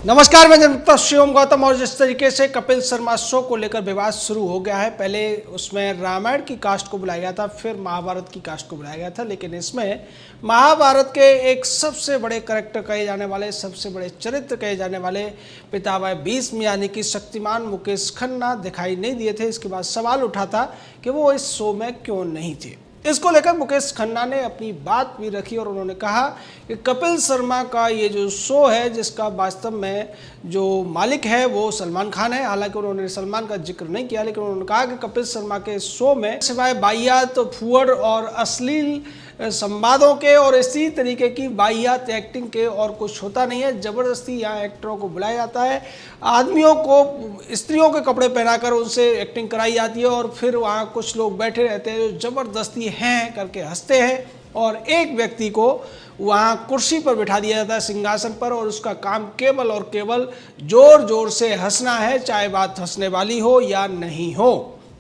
नमस्कार, मैं जनता शिवम गौतम। और जिस तरीके से कपिल शर्मा शो को लेकर विवाद शुरू हो गया है, पहले उसमें रामायण की कास्ट को बुलाया गया था, फिर महाभारत की कास्ट को बुलाया गया था, लेकिन इसमें महाभारत के एक सबसे बड़े कैरेक्टर कहे जाने वाले, सबसे बड़े चरित्र कहे जाने वाले पितामह भीष्म यानी कि शक्तिमान मुकेश खन्ना दिखाई नहीं दिए थे। इसके बाद सवाल उठा था कि वो इस शो में क्यों नहीं थे। इसको लेकर मुकेश खन्ना ने अपनी बात भी रखी और उन्होंने कहा कि कपिल शर्मा का ये जो शो है, जिसका वास्तव में जो मालिक है वो सलमान खान है। हालांकि उन्होंने सलमान का जिक्र नहीं किया, लेकिन उन्होंने कहा कि कपिल शर्मा के शो में सिवाय वाहियात, फुअड़ और अश्लील संवादों के और इसी तरीके की वाहियात एक्टिंग के और कुछ होता नहीं है। ज़बरदस्ती यहाँ एक्टरों को बुलाया जाता है, आदमियों को स्त्रियों के कपड़े पहनाकर उनसे एक्टिंग कराई जाती है और फिर वहाँ कुछ लोग बैठे रहते हैं जो ज़बरदस्ती हैं करके हंसते हैं और एक व्यक्ति को वहाँ कुर्सी पर बिठा दिया जाता है, सिंहासन पर, और उसका काम केवल और केवल जोर जोर से हंसना है, चाहे बात हंसने वाली हो या नहीं हो।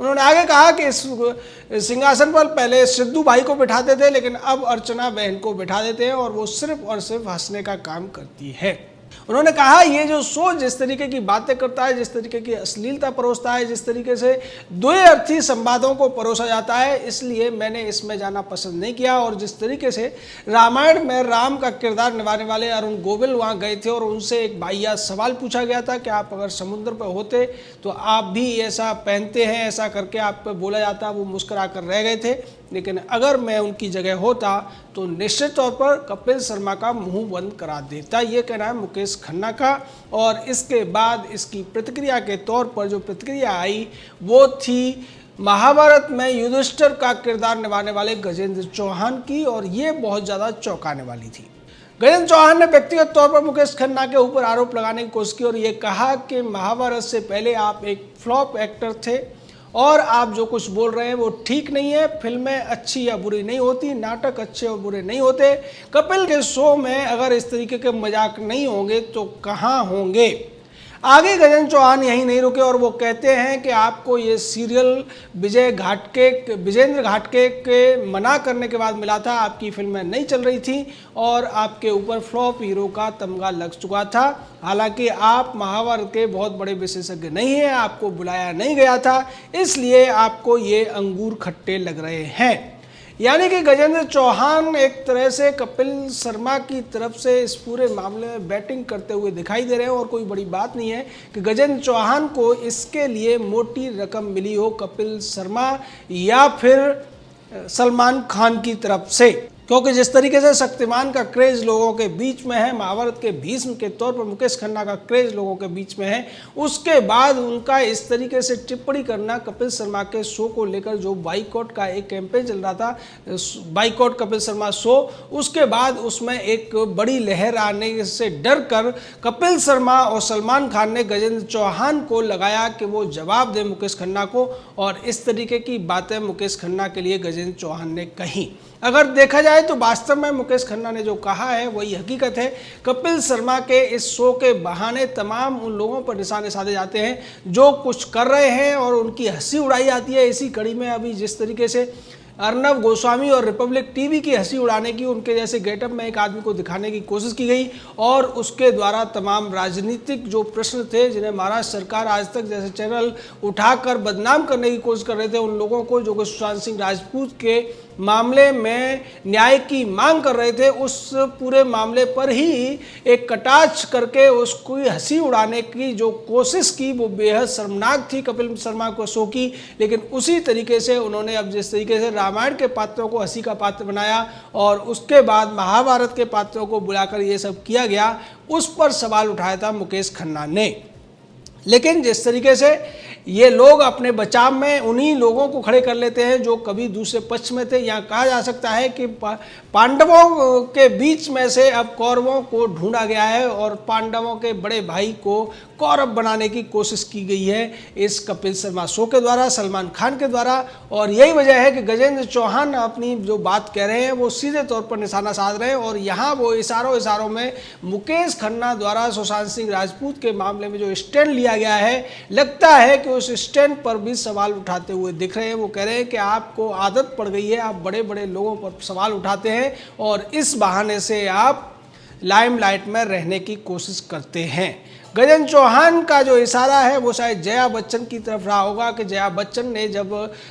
उन्होंने आगे कहा कि इस सिंहासन पर पहले सिद्धू भाई को बिठाते थे, लेकिन अब अर्चना बहन को बिठा देते हैं और वो सिर्फ और सिर्फ हंसने का काम करती है। उन्होंने कहा ये जो शो जिस तरीके की बातें करता है, जिस तरीके की अश्लीलता परोसता है, जिस तरीके से द्विअर्थी संवादों को परोसा जाता है, इसलिए मैंने इसमें जाना पसंद नहीं किया। और जिस तरीके से रामायण में राम का किरदार निभाने वाले अरुण गोविल वहाँ गए थे और उनसे एक वाहियात सवाल पूछा गया था कि आप अगर समुद्र पर होते तो आप भी ऐसा पहनते हैं, ऐसा करके आप पे बोला जाता, वो मुस्कुरा कर रह गए थे। लेकिन अगर मैं उनकी जगह होता तो निश्चित तौर पर कपिल शर्मा का मुंह बंद करा देता। ये कहना है मुकेश खन्ना का। और इसके बाद इसकी प्रतिक्रिया के तौर पर जो प्रतिक्रिया आई वो थी महाभारत में युधिष्ठिर का किरदार निभाने वाले गजेंद्र चौहान की, और ये बहुत ज़्यादा चौंकाने वाली थी। गजेंद्र चौहान ने व्यक्तिगत तौर पर मुकेश खन्ना के ऊपर आरोप लगाने की कोशिश की और ये कहा कि महाभारत से पहले आप एक फ्लॉप एक्टर थे और आप जो कुछ बोल रहे हैं वो ठीक नहीं है। फिल्में अच्छी या बुरी नहीं होती, नाटक अच्छे और बुरे नहीं होते। कपिल के शो में अगर इस तरीके के मजाक नहीं होंगे तो कहाँ होंगे। आगे गजेंद्र चौहान यहीं नहीं रुके और वो कहते हैं कि आपको ये सीरियल विजेंद्र घाटके के मना करने के बाद मिला था, आपकी फिल्में नहीं चल रही थी और आपके ऊपर फ्लॉप हीरो का तमगा लग चुका था। हालांकि आप महाभारत के बहुत बड़े विशेषज्ञ नहीं हैं, आपको बुलाया नहीं गया था, इसलिए आपको ये अंगूर खट्टे लग रहे हैं। यानी कि गजेंद्र चौहान एक तरह से कपिल शर्मा की तरफ से इस पूरे मामले में बैटिंग करते हुए दिखाई दे रहे हैं। और कोई बड़ी बात नहीं है कि गजेंद्र चौहान को इसके लिए मोटी रकम मिली हो कपिल शर्मा या फिर सलमान खान की तरफ से, क्योंकि जिस तरीके से शक्तिमान का क्रेज लोगों के बीच में है, महाभारत के भीष्म के तौर पर मुकेश खन्ना का क्रेज लोगों के बीच में है, उसके बाद उनका इस तरीके से टिप्पणी करना कपिल शर्मा के शो को लेकर, जो बाइकआउट का एक कैंपेन चल रहा था, बाइकआउट कपिल शर्मा शो, उसके बाद उसमें एक बड़ी लहर आने से डर कर कपिल शर्मा और सलमान खान ने गजेंद्र चौहान को लगाया कि वो जवाब दे मुकेश खन्ना को, और इस तरीके की बातें मुकेश खन्ना के लिए गजेंद्र चौहान ने कही। अगर देखा जाए तो वास्तव में मुकेश खन्ना ने जो कहा है वही हकीकत है। कपिल शर्मा के इस शो के बहाने तमाम उन लोगों पर निशाने साधे जाते हैं जो कुछ कर रहे हैं और उनकी हंसी उड़ाई जाती है। इसी कड़ी में अभी जिस तरीके से अर्नब गोस्वामी और रिपब्लिक टीवी की हंसी उड़ाने की, उनके जैसे गेटअप में एक आदमी को दिखाने की कोशिश की गई और उसके द्वारा तमाम राजनीतिक जो प्रश्न थे जिन्हें महाराष्ट्र सरकार आज तक जैसे चैनल उठाकर बदनाम करने की कोशिश कर रहे थे, उन लोगों को जो कि सुशांत सिंह राजपूत के मामले में न्याय की मांग कर रहे थे, उस पूरे मामले पर ही एक कटाक्ष करके उसको हंसी उड़ाने की जो कोशिश की वो बेहद शर्मनाक थी कपिल शर्मा को शो की। लेकिन उसी तरीके से उन्होंने अब जिस तरीके से रामायण के पात्रों को हंसी का पात्र बनाया और उसके बाद महाभारत के पात्रों को बुलाकर ये सब किया गया, उस पर सवाल उठाया था मुकेश खन्ना ने। लेकिन जिस तरीके से ये लोग अपने बचाव में उन्हीं लोगों को खड़े कर लेते हैं जो कभी दूसरे पक्ष में थे, यहाँ कहा जा सकता है कि पांडवों के बीच में से अब कौरवों को ढूंढा गया है और पांडवों के बड़े भाई को कौरव बनाने की कोशिश की गई है इस कपिल शर्मा शो के द्वारा, सलमान खान के द्वारा। और यही वजह है कि गजेंद्र चौहान अपनी जो बात कह रहे हैं वो सीधे तौर पर निशाना साध रहे हैं और यहाँ वो इशारों में मुकेश खन्ना द्वारा सुशांत सिंह राजपूत के मामले में जो स्टैंड लिया गया है, लगता है कि उस स्टैंड पर भी सवाल उठाते हुए दिख रहे हैं। वो कह रहे हैं कि आपको आदत पड़ गई है, आप बड़े बड़े लोगों पर सवाल उठाते हैं और इस बहाने से आप लाइमलाइट में रहने की कोशिश करते हैं। गजेंद्र चौहान का जो इशारा है वो शायद जया बच्चन की तरफ रहा होगा कि जया बच्चन ने जब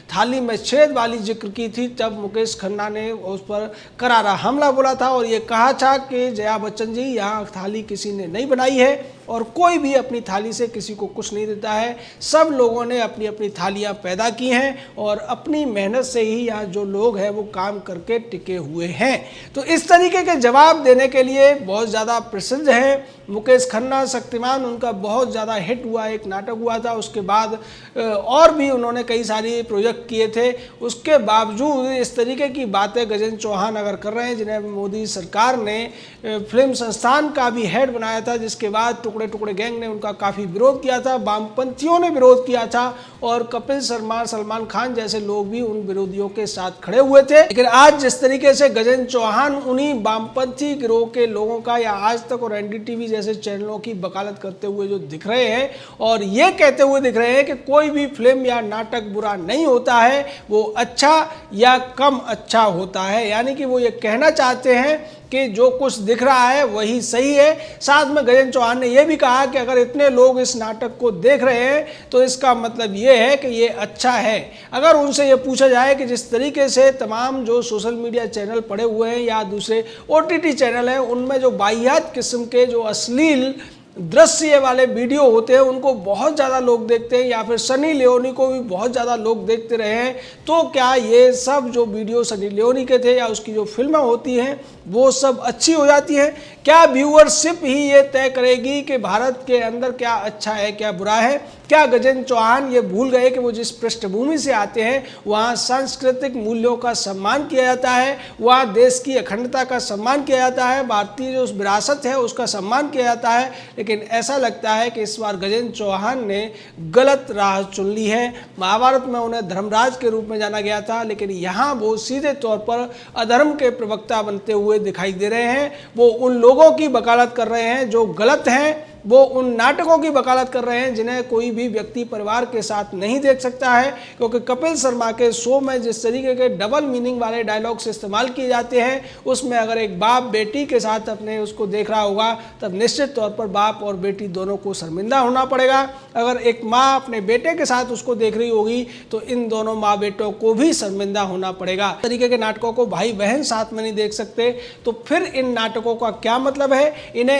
थाली में छेद वाली जिक्र की थी तब मुकेश खन्ना ने उस पर करारा हमला बोला था और ये कहा था कि जया बच्चन जी यहाँ थाली किसी ने नहीं बनाई है और कोई भी अपनी थाली से किसी को कुछ नहीं देता है, सब लोगों ने अपनी अपनी थालियां पैदा की हैं और अपनी मेहनत से ही यहाँ जो लोग हैं वो काम करके टिके हुए हैं। तो इस तरीके के जवाब देने के लिए बहुत ज़्यादा प्रसिद्ध हैं मुकेश खन्ना। शक्तिमान उनका बहुत ज़्यादा हिट हुआ, एक नाटक हुआ था, उसके बाद और भी उन्होंने कई सारी प्रोजेक्ट किए थे। उसके बावजूद इस तरीके की बातें गजेंद्र चौहान अगर कर रहे हैं, जिन्हें मोदी सरकार ने फिल्म संस्थान का भी हेड बनाया था, जिसके बाद टुकड़े टुकड़े गैंग ने उनका काफ़ी विरोध किया था, वामपंथियों ने विरोध किया था और कपिल शर्मा, सलमान खान जैसे लोग भी उन विरोधियों के साथ खड़े हुए थे। लेकिन आज जिस तरीके से गजेंद्र चौहान उन्हीं वामपंथी गिरोह के लोगों का या आज तक और एनडीटीवी जैसे चैनलों की वकालत करते हुए जो दिख रहे हैं और ये कहते हुए दिख रहे हैं कि कोई भी फिल्म या नाटक बुरा नहीं होता है, वो अच्छा या कम अच्छा होता है, यानी कि वो ये कहना चाहते हैं कि जो कुछ दिख रहा है वही सही है। साथ में गजेंद्र चौहान ने यह भी कहा कि अगर इतने लोग इस नाटक को देख रहे हैं तो इसका मतलब ये है कि ये अच्छा है। अगर उनसे ये पूछा जाए कि जिस तरीके से तमाम जो सोशल मीडिया चैनल पड़े हुए हैं या दूसरे ओटीटी चैनल हैं, उनमें जो वाहियात किस्म के जो अश्लील दृश्य वाले वीडियो होते हैं उनको बहुत ज़्यादा लोग देखते हैं, या फिर सनी लियोनी को भी बहुत ज़्यादा लोग देखते रहे हैं, तो क्या ये सब जो वीडियो सनी लियोनी के थे या उसकी जो फिल्में होती हैं वो सब अच्छी हो जाती हैं? क्या व्यूअरशिप ही ये तय करेगी कि भारत के अंदर क्या अच्छा है क्या बुरा है? क्या गजेंद्र चौहान ये भूल गए कि वो जिस पृष्ठभूमि से आते हैं वहाँ सांस्कृतिक मूल्यों का सम्मान किया जाता है, वहाँ देश की अखंडता का सम्मान किया जाता है, भारतीय जो विरासत है उसका सम्मान किया जाता है? लेकिन ऐसा लगता है कि इस बार गजेंद्र चौहान ने गलत राह चुन ली है। महाभारत में उन्हें धर्मराज के रूप में जाना गया था, लेकिन यहाँ वो सीधे तौर पर अधर्म के प्रवक्ता बनते हुए दिखाई दे रहे हैं। वो उन लोगों की वकालत कर रहे हैं जो गलत हैं, वो उन नाटकों की वकालत कर रहे हैं जिन्हें कोई भी व्यक्ति परिवार के साथ नहीं देख सकता है, क्योंकि कपिल शर्मा के शो में जिस तरीके के डबल मीनिंग वाले डायलॉग्स इस्तेमाल किए जाते हैं, उसमें अगर एक बाप बेटी के साथ अपने उसको देख रहा होगा तब निश्चित तौर पर बाप और बेटी दोनों को शर्मिंदा होना पड़ेगा। अगर एक माँ अपने बेटे के साथ उसको देख रही होगी तो इन दोनों माँ बेटों को भी शर्मिंदा होना पड़ेगा। इस तरीके के नाटकों को भाई बहन साथ में नहीं देख सकते, तो फिर इन नाटकों का क्या मतलब है? इन्हें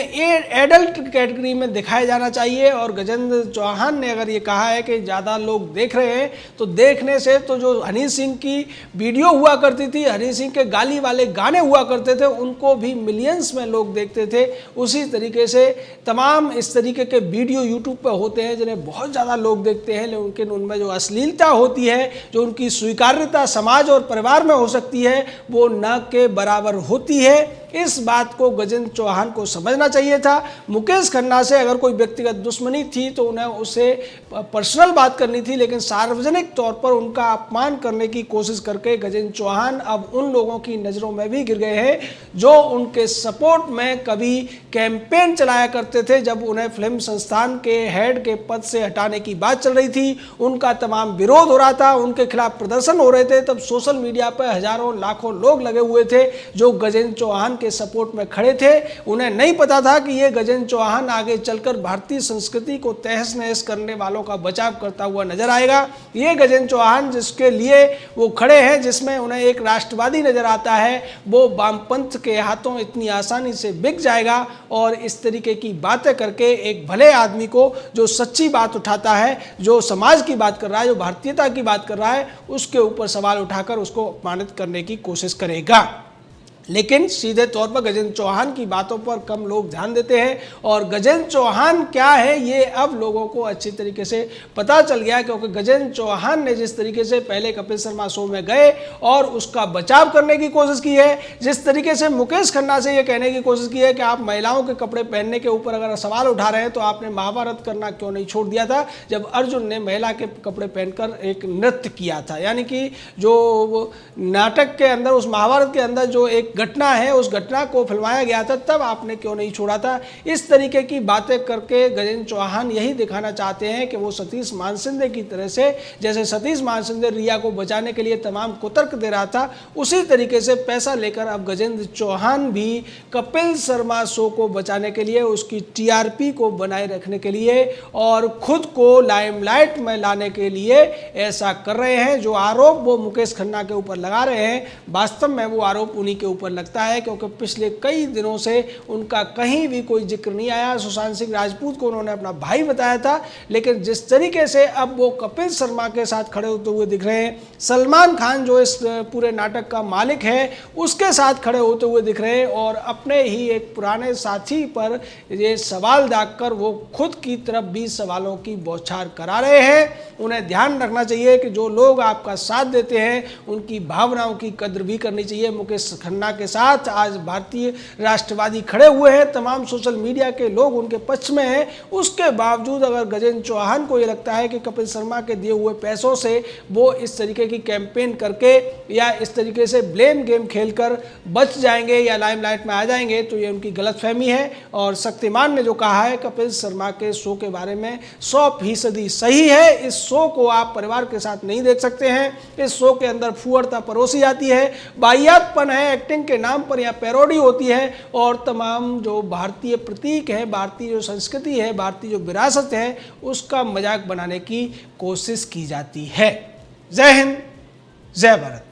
एडल्ट कैटेगरी में दिखाया जाना चाहिए। और गजेंद्र चौहान ने अगर ये कहा है कि ज़्यादा लोग देख रहे हैं, तो देखने से तो जो हनी सिंह की वीडियो हुआ करती थी, हनी सिंह के गाली वाले गाने हुआ करते थे, उनको भी मिलियंस में लोग देखते थे। उसी तरीके से तमाम इस तरीके के वीडियो यूट्यूब पर होते हैं जिन्हें बहुत ज़्यादा लोग देखते हैं, लेकिन उनमें जो अश्लीलता होती है, जो उनकी स्वीकार्यता समाज और परिवार में हो सकती है, वो न के बराबर होती है। इस बात को गजेंद्र चौहान को समझना चाहिए था। मुकेश खन्ना से अगर कोई व्यक्तिगत दुश्मनी थी तो उन्हें उससे पर्सनल बात करनी थी, लेकिन सार्वजनिक तौर पर उनका अपमान करने की कोशिश करके गजेंद्र चौहान अब उन लोगों की नज़रों में भी गिर गए हैं जो उनके सपोर्ट में कभी कैंपेन चलाया करते थे। जब उन्हें फिल्म संस्थान के हेड के पद से हटाने की बात चल रही थी, उनका तमाम विरोध हो रहा था, उनके खिलाफ प्रदर्शन हो रहे थे, तब सोशल मीडिया पर हजारों लाखों लोग लगे हुए थे जो गजेंद्र चौहान के सपोर्ट में खड़े थे। उन्हें नहीं पता था कि ये गजेंद्र चौहान आगे चलकर भारतीय संस्कृति को तहस नहस करने वालों का बचाव करता हुआ नजर आएगा। ये गजेंद्र चौहान जिसके लिए वो खड़े हैं, जिसमें उन्हें एक राष्ट्रवादी नजर आता है, वो वामपंथ के हाथों इतनी आसानी से बिक जाएगा। और इस तरीके की बातें करके एक भले आदमी को जो सच्ची बात उठाता है, जो समाज की बात कर रहा है, जो भारतीयता की बात कर रहा है, उसके ऊपर सवाल उठाकर उसको अपमानित करने की कोशिश करेगा। लेकिन सीधे तौर पर गजेंद्र चौहान की बातों पर कम लोग ध्यान देते हैं, और गजेंद्र चौहान क्या है ये अब लोगों को अच्छी तरीके से पता चल गया, क्योंकि गजेंद्र चौहान ने जिस तरीके से पहले कपिल शर्मा शो में गए और उसका बचाव करने की कोशिश की है, जिस तरीके से मुकेश खन्ना से ये कहने की कोशिश की है कि आप महिलाओं के कपड़े पहनने के ऊपर अगर सवाल उठा रहे हैं तो आपने महाभारत करना क्यों नहीं छोड़ दिया था, जब अर्जुन ने महिला के कपड़े पहनकर एक नृत्य किया था। यानी कि जो नाटक के अंदर, उस महाभारत के अंदर जो एक घटना है उस घटना को फिल्माया गया था, तब आपने क्यों नहीं छोड़ा था। इस तरीके की बातें करके गजेंद्र चौहान यही दिखाना चाहते हैं कि वो सतीश मानसिंह की तरह से, जैसे सतीश मानसिंह रिया को बचाने के लिए तमाम कुतर्क दे रहा था, उसी तरीके से पैसा लेकर अब गजेंद्र चौहान भी कपिल शर्मा शो को बचाने के लिए, उसकी टीआरपी को बनाए रखने के लिए और खुद को लाइमलाइट में लाने के लिए ऐसा कर रहे हैं। जो आरोप वो मुकेश खन्ना के ऊपर लगा रहे हैं, वास्तव में वो आरोप उन्हीं के ऊपर लगता है, क्योंकि पिछले कई दिनों से उनका कहीं भी कोई जिक्र नहीं आया। सुशांत सिंह राजपूत को उन्होंने अपना भाई बताया था, लेकिन जिस तरीके से अब वो कपिल शर्मा के साथ खड़े होते हुए दिख रहे हैं, सलमान खान जो इस पूरे नाटक का मालिक है उसके साथ खड़े होते हुए दिख रहे हैं और अपने ही एक पुराने साथी पर ये सवाल दागकर वो खुद की तरफ भी सवालों की बौछार करा रहे हैं। उन्हें ध्यान रखना चाहिए कि जो लोग आपका साथ देते हैं उनकी भावनाओं की कद्र भी करनी चाहिए। मुकेश खन्ना के साथ आज भारतीय राष्ट्रवादी खड़े हुए हैं, तमाम सोशल मीडिया के लोग उनके पक्ष में हैं। उसके बावजूद अगर गजेंद्र चौहान को ये लगता है कि कपिल शर्मा के दिए हुए पैसों से वो इस तरीके की कैंपेन करके या इस तरीके से ब्लेम गेम खेलकर बच जाएंगे या लाइमलाइट में आ जाएंगे, तो ये उनकी गलतफहमी है। और शक्तिमान ने जो कहा है कपिल शर्मा के शो के बारे में 100% सही है। इस शो को आप परिवार के साथ नहीं देख सकते हैं। इस शो के अंदर फुअरता परोसी जाती है, वाहियातपन है, एक्टिंग के नाम पर यहाँ पैरोडी होती है और तमाम जो भारतीय प्रतीक है, भारतीय जो संस्कृति है, भारतीय जो विरासत है, उसका मजाक बनाने की कोशिश की जाती है। जय हिंद, जय भारत।